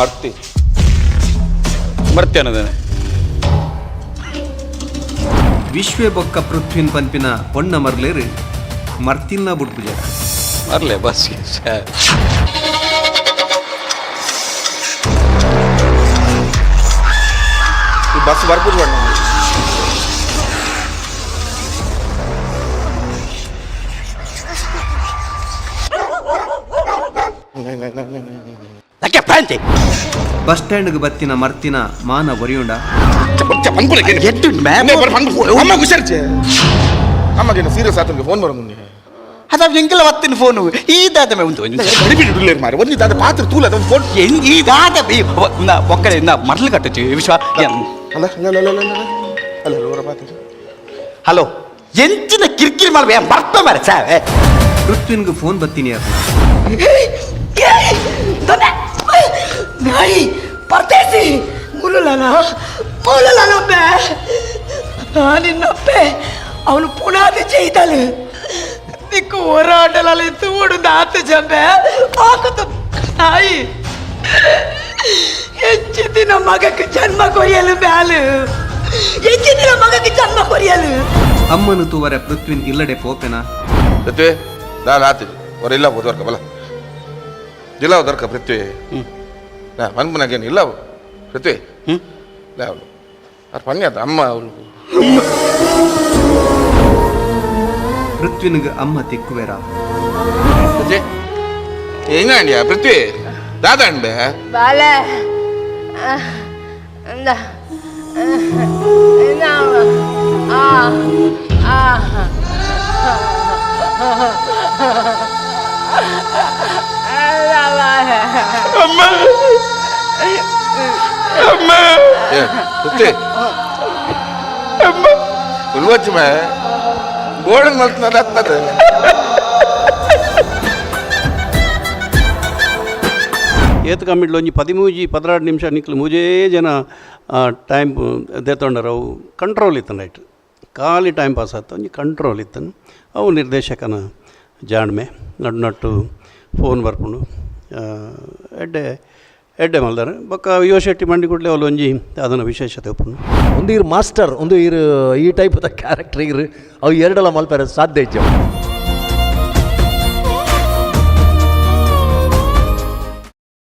ಮರ್ತಿ ಮರ್ತೇನದೇನೆ ವಿಶ್ವೇ ಬೊಕ್ಕ ಪೃಥ್ವಿನ್ ಪನ್ಪಿನ ಪೊಣ್ಣ ಮರ್ಲೇರು ಮರ್ತಿನ್ನ ಬುಡ್ಪುಜ ಮರ್ಲೆ bus bus ಬರ್ಪುಜ್ ಬಣ್ಣ ಬಸ್ ಸ್ಟ್ಯಾಂಡ್ಗೆ ಬತ್ತಿನ ಮರ್ತಿನ ಮಾನ ಒರಿಯುಂಡ ಅಮ್ಮಗೇನು ಸೀರಿಯಸ್ ಆತನಿಗೆ ಫೋನ್ ಬರೋ ಮುಂದೆ ಅದ ಎಂಕಲ ಒತ್ತಿನ ಫೋನು ಈದಾದ ಮಾರೆ ಒಂದು ದಾದ ಪಾತ್ರ ತೂಲ ಅದೊಂದು ಫೋನ್ ಈದಾದ ಒಕ್ಕಡೆ ಮರಳು ಕಟ್ಟಚ್ಚು ವಿಶ್ವ ಅಲ್ಲ ಹಲೋ ಎಂಚಿನ ಕಿರಿಕಿರಿ ಮಾಡ್ಬೇ ಬರ್ತ ಮಾರ ಸಾವೆ ಪೃಥ್ವಿನ್ಗೆ ಫೋನ್ ಬತ್ತೀನಿ ಅರ್ಥ ನಾಯಿ ಪರ್ತೇಸಿ ಮೂಲನೊಬ್ಬೆ ನಿನ್ನೊಬ್ಬೆ ಅವನು ಪುನಾದಿ ചെയ്തല് നിക്ക് ഒരാടലി തൂട് നാത്ത് ജമ്പെ ആക്കത്ത് നായി ಹೆಚ್ಚಿನ ಮಗಕ್ಕೆ ಜನ್ಮ ಕೊರಿಯಲು ಬ್ಯಾಲು ಹೆಚ್ಚಿನ ಮಗಕ್ಕೆ ಜನ್ಮ ಕೊರಿಯಲು ಅಮ್ಮನು ತೂವರೆ ಪೃಥ್ವಿನ್ ಇಲ್ಲಡೆ ಪೋಪೆನಾ ಪೃಥ್ವಿ ನಾನು ಆತು ಅವರಿಲ್ಲ ಹೋದವರ್ಕ ಬಲ ಇಲ್ಲ ಹೋದರ್ಕ ಪೃಥ್ವಿ ನಾ ಮನ್ಪನಾಗೇನು ಇಲ್ಲ ಪೃಥ್ವಿ ಇಲ್ಲ ಅವಳು ಅವ್ರು ಪನ್ಯಾದ ಅಮ್ಮ ಅವಳು ಪೃಥ್ವಿನ್ಗೆ ಅಮ್ಮ ತಿಕ್ಕುವೆರಾ ಪೃಥ್ವಿ ಹೆಂಗಂಡ್ಯಾ ಪೃಥ್ವಿ ದಾದಾಂಡ್ ಬಾಲ ಪೃಥ್ವಿ ಉಲ್ವಚ್ಚ ಮೇ ಗೋಡನ್ ಮಲ್ತದೆ ಏತ್ ಕಮ್ಮಿಡ್ಲು ಒಂಜಿ 13-14 ನಿಮಿಷ ನಿಕ್ಲು ಮೂಜೇ ಜನ ಟೈಮ್ ದೆತ್ತೊಂಡರು ಅವು ಕಂಟ್ರೋಲ್ ಇತ್ತನ ರೈಟ್ ಖಾಲಿ ಟೈಮ್ ಪಾಸ್ ಆಯ್ತು ಒಂಜಿ ಕಂಟ್ರೋಲ್ ಇತ್ತನು ಅವು ನಿರ್ದೇಶಕನ ಜಾಣ್ಮೆ ನಟ್ಟು ಫೋನ್ ಬರ್ಪುಂಡು ಎಡ್ಡೆ ಮಲ್ದಾರ ಬೊಕ್ಕ ಯುವ ಶೆಟ್ಟಿ ಮಂಡಿ ಕೂಡಲೇ ಅವಳು ಒಂಜಿ ಅದನ್ನು ವಿಶೇಷತೆ ಒಪ್ಪುಂಡು ಒಂದು ಇರು ಮಾಸ್ಟರ್ ಒಂದು ಇರು ಈ ಟೈಪ್ ಕ್ಯಾರೆಕ್ಟರ್ ಇರು ಅವು ಎರಡೆಲ್ಲ ಮಲ್ಪಾರ ಸಾಧ್ಯ ಇಜ್ಜ